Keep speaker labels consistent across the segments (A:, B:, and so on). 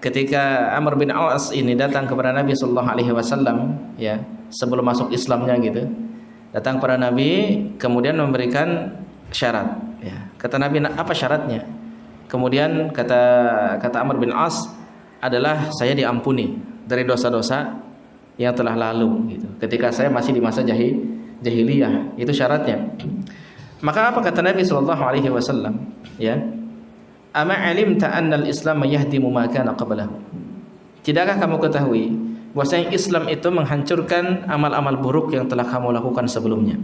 A: ketika Amr bin As ini datang kepada Nabi sallallahu alaihi wasallam, ya, sebelum masuk Islamnya gitu. Datang kepada Nabi kemudian memberikan syarat, ya. Kata Nabi, apa syaratnya? Kemudian kata Amr bin As adalah saya diampuni dari dosa-dosa yang telah lalu gitu. Ketika saya masih di masa jahiliyah, itu syaratnya. Maka apa kata Nabi sallallahu alaihi wasallam, ya? Ama alimta anna al-islam yahdimu ma kana qablahu. Tidakkah kamu ketahui bahwasanya Islam itu menghancurkan amal-amal buruk yang telah kamu lakukan sebelumnya.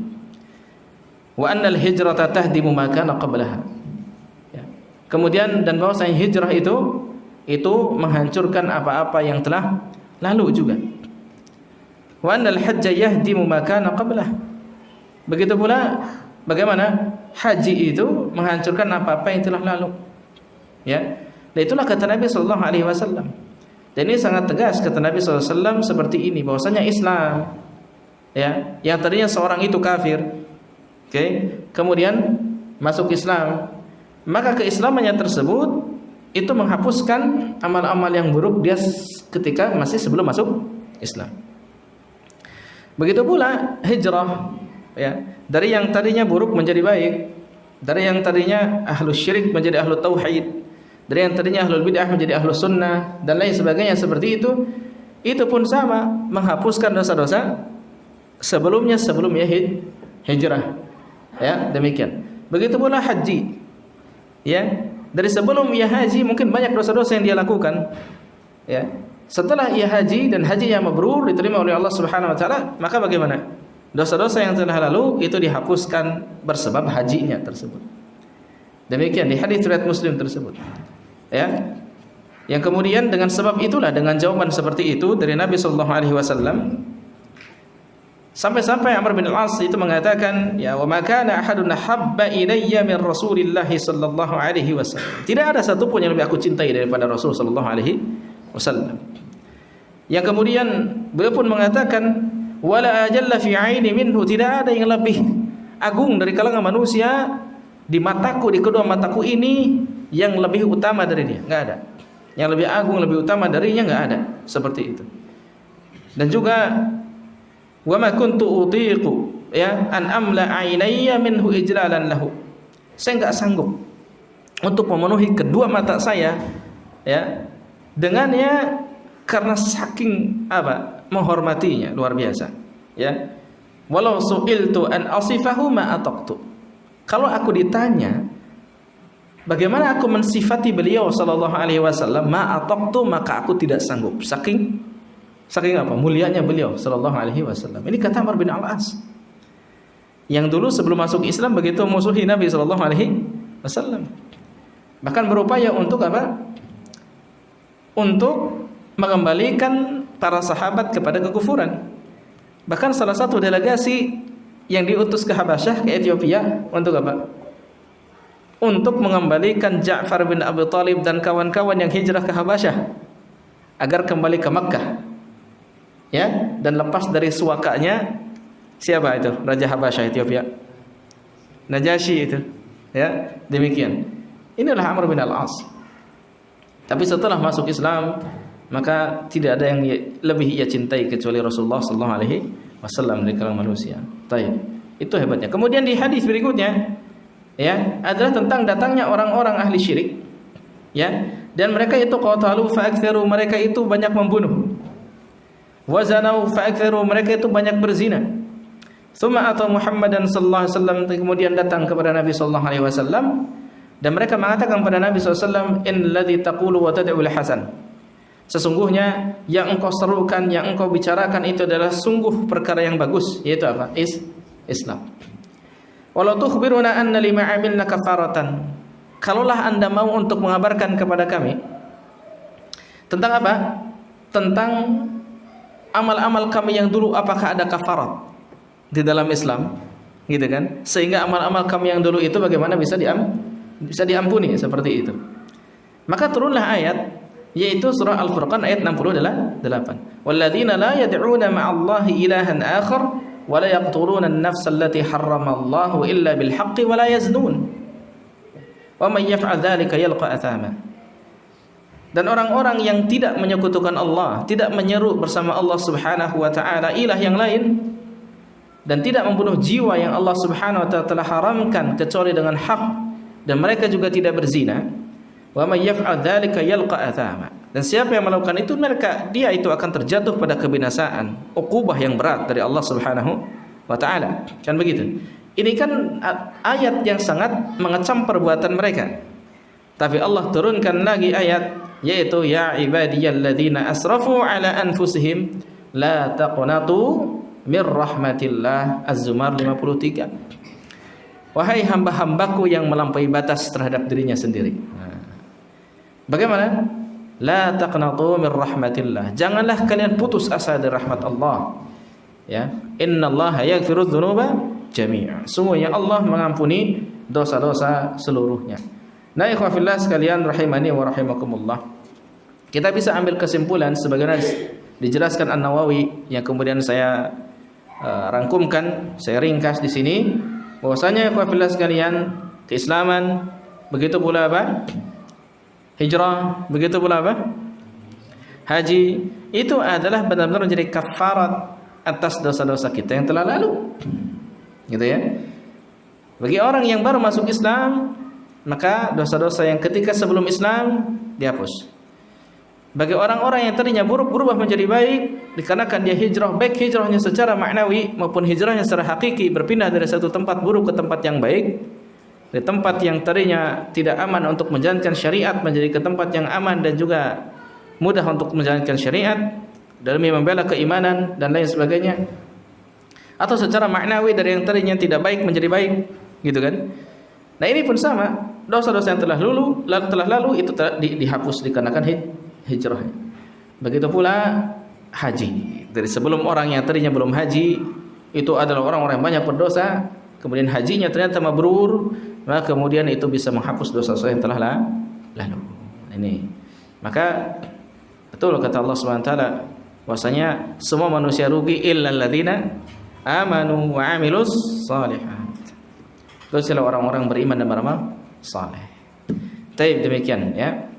A: Wa anna al-hijrata tahdimu ma kana qablaha. Ya. Kemudian dan bahwasanya hijrah itu menghancurkan apa-apa yang telah lalu juga. Wa anna al-hajja yahdimu ma kana qablahu. Begitu pula bagaimana haji itu menghancurkan apa-apa yang telah lalu. Ya, dan itulah kata Nabi sallallahu alaihi wasallam. Dan ini sangat tegas kata Nabi sallallahu alaihi wasallam seperti ini, bahwasanya Islam, ya, yang tadinya seorang itu kafir, oke, kemudian masuk Islam, maka keislamannya tersebut itu menghapuskan amal-amal yang buruk dia ketika masih sebelum masuk Islam. Begitu pula hijrah, ya, dari yang tadinya buruk menjadi baik, dari yang tadinya ahlu syirik menjadi ahlu tauhid, dari yang tadinya ahlul bid'ah menjadi ahlus sunnah dan lain sebagainya seperti itu pun sama, menghapuskan dosa-dosa sebelum hijrah. Ya, demikian. Begitu pula haji. Ya, dari sebelum ia haji mungkin banyak dosa-dosa yang dia lakukan. Ya. Setelah ia haji dan hajinya mabrur diterima oleh Allah Subhanahu wa taala, maka bagaimana? Dosa-dosa yang telah lalu itu dihapuskan bersebab hajinya tersebut. Demikian di hadis riwayat Muslim tersebut. Ya. Yang kemudian dengan sebab itulah, dengan jawaban seperti itu dari Nabi sallallahu alaihi wasallam, sampai-sampai Amr bin Al-As itu mengatakan, ya, wa ma kana ahadun habba ilayya min Rasulillah sallallahu alaihi wasallam. Tidak ada satupun yang lebih aku cintai daripada Rasul sallallahu alaihi wasallam. Yang kemudian beliau pun mengatakan, wala ajalla fi aini minhu, tidak ada yang lebih agung dari kalangan manusia di mataku, di kedua mataku ini, yang lebih utama dari dia, enggak ada. Yang lebih agung, lebih utama darinya enggak ada, seperti itu. Dan juga wa ma kuntu utiqu, ya, an amla ainayya minhu ijlalan lahu. Saya enggak sanggup untuk memenuhi kedua mata saya, ya, dengannya, karena saking menghormatinya luar biasa, ya. Walau su'iltu an asifahu ma ataqtu. Kalau aku ditanya bagaimana aku mensifati beliau sallallahu alaihi wasallam, ma ataqtu, maka aku tidak sanggup. Saking mulianya beliau sallallahu alaihi wasallam. Ini kata Amr bin Al-As, yang dulu sebelum masuk Islam begitu musuhi Nabi sallallahu alaihi wasallam. Bahkan berupaya untuk untuk mengembalikan para sahabat kepada kekufuran. Bahkan salah satu delegasi yang diutus ke Habasyah, ke Ethiopia, untuk apa? Untuk mengembalikan Ja'far bin Abi Thalib dan kawan-kawan yang hijrah ke Habasyah agar kembali ke Makkah, ya, dan lepas dari suakanya siapa itu? Raja Habasyah Ethiopia, Najasyi itu, ya, demikian. Inilah Amr bin Al-As. Tapi setelah masuk Islam, maka tidak ada yang lebih ia cintai kecuali Rasulullah sallallahu alaihi wasallam dari kalangan manusia. Baik, itu hebatnya. Kemudian di hadis berikutnya, ya, adalah tentang datangnya orang-orang ahli syirik, ya, dan mereka itu qatalu fa aktsaru, mereka itu banyak membunuh, wa zanau fa aktsaru, mereka itu banyak berzina. Tsumma ata Muhammadan sallallahu alaihi wasallam, kemudian datang kepada Nabi sallallahu alaihi wasallam dan mereka mengatakan kepada Nabi sallallahu alaihi wasallam, innalladzi taqulu wa tad'u hasan, sesungguhnya yang engkau serukan, yang engkau bicarakan itu adalah sungguh perkara yang bagus, yaitu apa? Islam. Walau tukhbiruna anna lima amilna kafaratan, kalaulah Anda mau untuk mengabarkan kepada kami tentang apa? Tentang amal-amal kami yang dulu, apakah ada kafarat di dalam Islam, gitu kan? Sehingga amal-amal kami yang dulu itu bagaimana bisa diampuni seperti itu. Maka turunlah ayat, yaitu surah Al-Furqan ayat 68. Walladzina la yad'una ma'allahi ilahan akhar wa la yaqtuluna an-nafsa allati harramallahu illa bil haqqi wa la yaznun. Wa may yaf'al dzalika yalqa athama. Dan orang-orang yang tidak menyekutukan Allah, tidak menyeru bersama Allah Subhanahu wa taala ilah yang lain, dan tidak membunuh jiwa yang Allah Subhanahu wa taala telah haramkan kecuali dengan hak, dan mereka juga tidak berzina. Wa may yaf'al dzalika yalqa athama. Dan siapa yang melakukan itu, dia itu akan terjatuh pada kebinasaan, uqubah yang berat dari Allah Subhanahu wa taala. Kan begitu. Ini kan ayat yang sangat mengecam perbuatan mereka. Tapi Allah turunkan lagi ayat, yaitu ya ibadiyalladzina asrafu ala anfusihim la taqnatu mir rahmatillah. Az-Zumar 53. Wahai hamba-hambaku yang melampaui batas terhadap dirinya sendiri. Bagaimana? La taqnatu mir rahmatillah. Janganlah kalian putus asa dari rahmat Allah. Ya, innallaha yaghfiru dzunuba jami'a. Sungguhnya Allah mengampuni dosa-dosa seluruhnya. Nah, ikhwah fillah sekalian rahimani wa rahimakumullah. Kita bisa ambil kesimpulan sebagaimana dijelaskan An-Nawawi yang kemudian saya rangkumkan, saya ringkas di sini, bahwasanya ikhwah fillah sekalian, keislaman, begitu pula apa? Hijrah, begitu pula apa? Haji, itu adalah benar-benar menjadi kafarat atas dosa-dosa kita yang telah lalu. Gitu ya. Bagi orang yang baru masuk Islam, maka dosa-dosa yang ketika sebelum Islam dihapus. Bagi orang-orang yang tadinya buruk berubah menjadi baik dikarenakan dia hijrah, baik hijrahnya secara maknawi maupun hijrahnya secara hakiki, berpindah dari satu tempat buruk ke tempat yang baik, dari tempat yang tadinya tidak aman untuk menjalankan syariat menjadi ke tempat yang aman dan juga mudah untuk menjalankan syariat demi membela keimanan dan lain sebagainya. Atau secara maknawi dari yang tadinya tidak baik menjadi baik, gitu kan? Nah, ini pun sama, dosa-dosa yang telah lalu itu dihapus dikarenakan hijrah. Begitu pula haji. Dari sebelum orang yang tadinya belum haji itu adalah orang-orang yang banyak berdosa, kemudian hajinya ternyata mabrur, maka kemudian itu bisa menghapus dosa-dosa yang telah lalu. Ini. Maka betul kata Allah Subhanahu wa taala, bahwasanya semua manusia rugi illal ladzina amanu wa amilus shalihat. Itu adalah orang-orang beriman dan beramal saleh. Baik, demikian ya.